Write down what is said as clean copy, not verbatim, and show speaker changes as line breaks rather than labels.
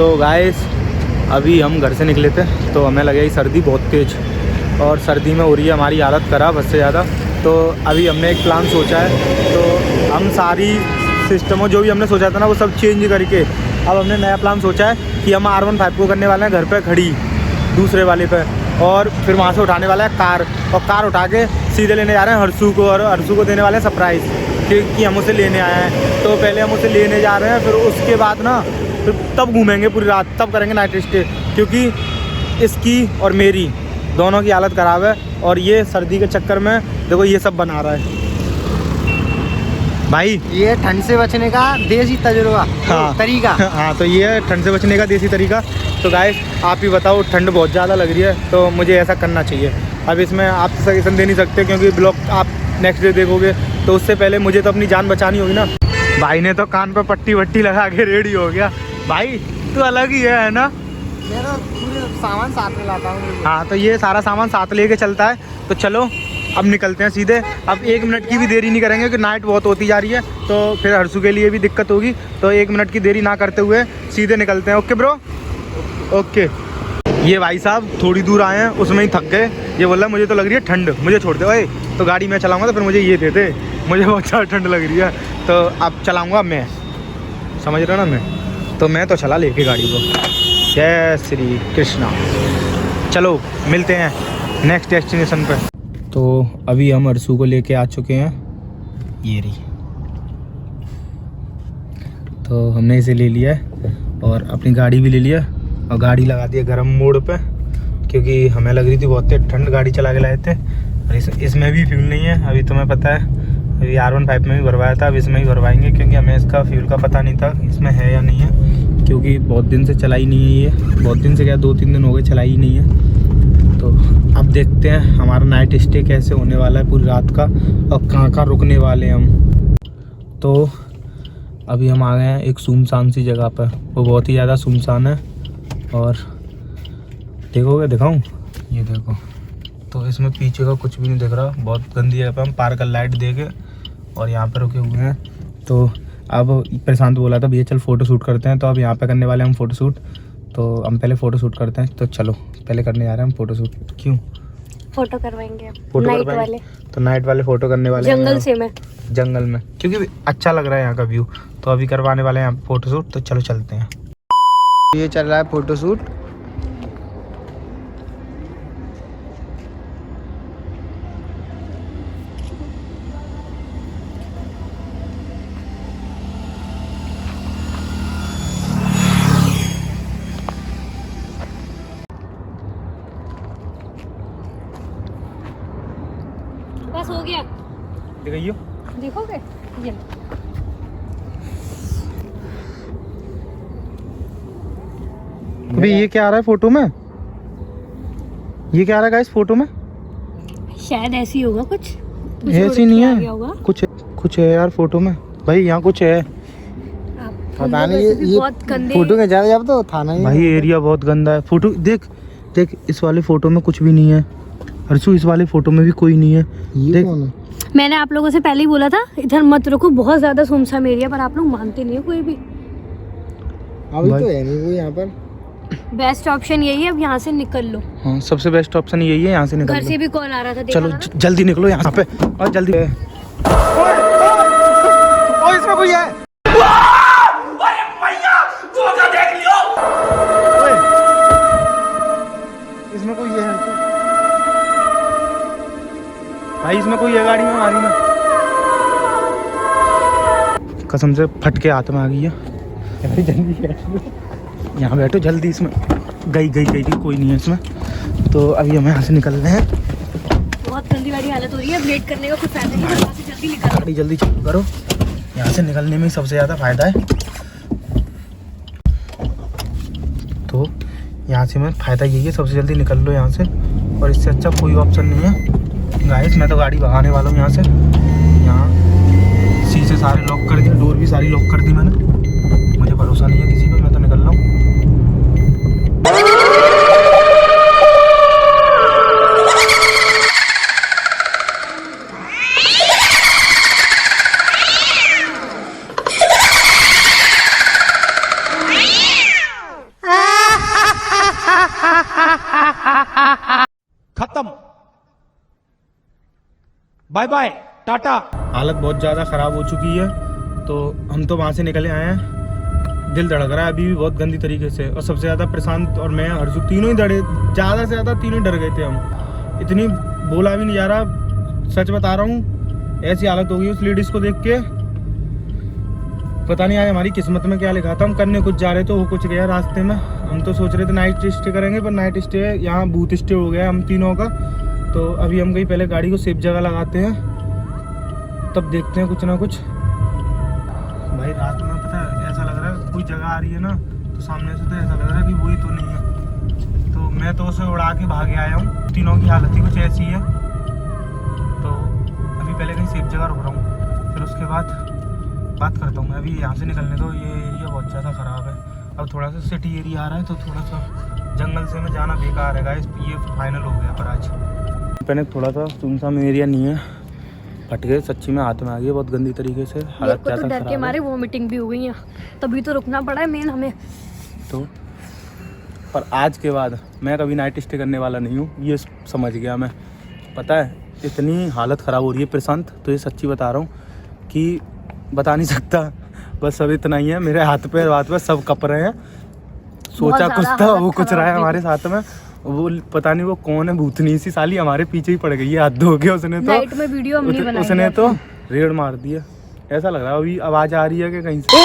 तो गाइस अभी हम घर से निकले थे तो हमें लगे सर्दी बहुत तेज़ और सर्दी में हो रही है हमारी हालत ख़राब हद से ज़्यादा। तो अभी हमने एक प्लान सोचा है, तो हम सारी सिस्टमों जो भी हमने सोचा था ना वो सब चेंज करके अब हमने नया प्लान सोचा है कि हम R15 को करने वाले हैं घर पे खड़ी दूसरे वाले पे, और फिर वहाँ से उठाने वाला है कार, और कार उठा के सीधे लेने जा रहे हैं हर्षू को, और हर्षू को देने वाले हैं सरप्राइज़ कि हम उसे लेने आए हैं। तो पहले हम उसे लेने जा रहे हैं, फिर उसके बाद ना फिर तब घूमेंगे पूरी रात, तब करेंगे नाइट स्टे, क्योंकि इसकी और मेरी दोनों की हालत ख़राब है और ये सर्दी के चक्कर में देखो ये सब बना रहा है भाई।
ये ठंड से बचने का देसी तजुर्बा,
हाँ
तरीका।
हाँ, तो ये है ठंड से बचने का देसी तरीका। तो गाइस आप ही बताओ, ठंड बहुत ज़्यादा लग रही है तो मुझे ऐसा करना चाहिए। अब इसमें आप सजेशन दे नहीं सकते क्योंकि ब्लॉग आप नेक्स्ट डे देखोगे, तो उससे पहले मुझे तो अपनी जान बचानी होगी ना। भाई ने तो कान पर पट्टी वट्टी लगा के रेडी हो गया। भाई तो अलग ही है ना।
मैं तो पूरे सामान साथ में लाता हूँ।
हाँ, तो ये सारा सामान साथ लेके चलता है। तो चलो अब निकलते हैं सीधे। अब 1 मिनट की भी देरी नहीं करेंगे क्योंकि नाइट बहुत होती जा रही है, तो फिर हर्षू के लिए भी दिक्कत होगी। तो 1 मिनट की देरी ना करते हुए सीधे निकलते हैं। Okay bro, okay. ये भाई साहब थोड़ी दूर आए हैं, उसमें ही थक गए। ये बोल रहा मुझे तो लग रही है ठंड, मुझे छोड़ दे भाई। तो गाड़ी मैं चलाऊँगा तो फिर मुझे ये दे दे, मुझे बहुत ज़्यादा ठंड लग रही है। तो अब चलाऊँगा मैं, समझ रहे हो ना। मैं तो चला लेके गाड़ी को। जय श्री कृष्णा। चलो मिलते हैं नेक्स्ट डेस्टिनेशन पे। तो अभी हम हर्षू को लेके आ चुके हैं, ये रही। तो हमने इसे ले लिया है और अपनी गाड़ी भी ले लिया और गाड़ी लगा दी है गर्म मोड पे, क्योंकि हमें लग रही थी बहुत तेज ठंड। गाड़ी चला के लाए थे और इसमें भी फ्यूल नहीं है अभी, तुम्हें पता है। अभी R15 में भी भरवाया था, अब इसमें भी भरवाएंगे क्योंकि हमें इसका फ्यूल का पता नहीं था इसमें है या नहीं है, क्योंकि बहुत दिन से चलाई नहीं है ये। बहुत दिन से क्या, 2-3 दिन हो गए चलाई नहीं है। तो अब देखते हैं हमारा नाइट स्टे कैसे होने वाला है पूरी रात का और कहाँ रुकने वाले हैं हम। तो अभी हम आ गए हैं एक सुनसान सी जगह पर, वो बहुत ही ज़्यादा सुनसान है। और देखोगे, दिखाऊं, ये देखो। तो इसमें पीछे का कुछ भी नहीं दिख रहा, बहुत गंदी जगह पर हम पार्क लाइट दे के और यहाँ पर रुके हुए हैं। तो अब प्रशांत बोला था भैया चल फ़ोटो शूट करते हैं, तो अब यहाँ पे करने वाले हैं हम फ़ोटो शूट। तो हम पहले फ़ोटो शूट करते हैं, तो चलो पहले करने जा रहे हैं हम फ़ोटो शूट। क्यों
फोटो करवाएंगे?
फोटो
नाइट वाले,
तो नाइट वाले फ़ोटो करने वाले
जंगल से में,
जंगल में, क्योंकि अच्छा लग रहा है यहाँ का व्यू। तो अभी करवाने वाले हैं यहाँ फ़ोटो शूट, तो चलो चलते हैं।
ये चल रहा है फोटो शूट।
बस हो गया।
दिखाइयो,
देखोगे ये
अभी ये क्या आ रहा है फोटो में? ये क्या आ रहा है गाइस फोटो में?
शायद ऐसी होगा कुछ
ऐसी नहीं है, कुछ है यार फोटो में। भाई यहाँ कुछ है,
पता नहीं। ये
बहुत गंदे
फोटो के जा जब तो था नहीं।
भाई एरिया बहुत गंदा है। फोटो देख देख, इस वाले फोटो में कुछ भी नहीं है। हर्षू इस वाले फोटो में भी कोई नहीं है।
ये
देख,
कौन है?
मैंने आप लोगों से पहले ही बोला था इधर मत रुको, बहुत ज्यादा सुनसान एरिया, पर आप लोग मानते नहीं हो कोई भी।
अभी तो है नहीं कोई यहाँ पर।
बेस्ट ऑप्शन यही है, अब यहाँ से निकल लो।
हाँ सबसे बेस्ट ऑप्शन यही है, यहाँ से निकल
घर
लो।
से भी कॉल आ रहा था, देखा
चलो
था ना?
जल्दी निकलो यहाँ पे, और जल्दी। ओए इसमें कोई है। ओए, इसमें कोई है हर्षू। भाई इसमें कोई है गाड़ी में, हमारी में कसम से फट के हाथ में आ गई है। जल्दी यहाँ बैठो जल्दी। इसमें गई कोई नहीं है इसमें। तो अभी हम यहाँ से निकल रहे हैं।
बहुत गंदी वाली हालत हो रही है, वेट करने का कुछ फायदा नहीं, यहाँ से जल्दी निकल।
गाड़ी जल्दी चालू करो, यहाँ से निकलने में सबसे ज़्यादा फायदा है। तो यहाँ से में फ़ायदा यही है, सबसे जल्दी निकल लो यहाँ से, और इससे अच्छा कोई ऑप्शन नहीं है गाइस। मैं तो गाड़ी भगाने वाला हूँ यहाँ से। यहाँ शीशे सारे लॉक कर दिए, डोर भी सारी लॉक कर दी मैंने। मुझे भरोसा नहीं है किसी पर, मैं तो निकल रहा हूँ। बाय बाय टाटा। हालत बहुत ज़्यादा ख़राब हो चुकी है, तो हम तो वहाँ से निकले आए हैं। दिल धड़क रहा है अभी भी बहुत गंदी तरीके से, और सबसे ज़्यादा प्रशांत और मैं हर्षु तीनों ही ज़्यादा से ज़्यादा तीनों ही डर गए थे हम। इतनी बोला भी नहीं जा रहा, सच बता रहा हूँ, ऐसी हालत हो गई उस लेडीज़ को देख के। पता नहीं आज हमारी किस्मत में क्या लिखा था। हम करने कुछ जा रहे थे, वो कुछ गया रास्ते में। हम तो सोच रहे थे नाइट स्टे करेंगे, पर नाइट स्टे यहाँ बूथ स्टे हो गया हम तीनों का। तो अभी हम कहीं पहले गाड़ी को सेफ जगह लगाते हैं, तब देखते हैं कुछ ना कुछ। भाई रात में पता है ऐसा लग रहा है कोई जगह आ रही है ना, तो सामने से तो ऐसा लग रहा है कि वही तो नहीं है। तो मैं तो उसे उड़ा के भाग आया हूँ। तीनों की हालत ही कुछ ऐसी है। तो अभी पहले कहीं सेफ जगह रुक रहा हूँ, फिर उसके बाद बात करता हूँ मैं। अभी यहाँ से निकलने दो, ये एरिया बहुत ज़्यादा ख़राब है। अब थोड़ा सा सिटी एरिया आ रहा है, तो थोड़ा सा जंगल से में जाना बेकार है गाइस। ये फाइनल हो गया पर आज मैंने थोड़ा सा सुनसान एरिया नहीं है, फट गए सच्ची में, हाथ में आ गई बहुत गंदी तरीके से। हालत
तो डर के मारे वोमिटिंग भी हो गई है, तभी तो रुकना पड़ा है मेन हमें
तो। पर आज के बाद मैं कभी नाइट स्टे करने वाला नहीं हूँ, ये समझ गया मैं। पता है इतनी हालत ख़राब हो रही है प्रशांत, तो ये सच्ची बता रहा हूँ कि बता नहीं सकता। बस अब इतना ही है, मेरे हाथ पे सब कप रहे हैं। सोचा कुछ था, वो कुछ रहा है हमारे साथ में। वो पता नहीं वो कौन है, भूतनी सी साली हमारे पीछे ही पड़ गई है, हाथ धो के उसने तो।
नाइट में वीडियो हमने बनाई
उसने तो रेड मार दिया। ऐसा लग रहा है अभी आवाज़ आ रही है कि कहीं से।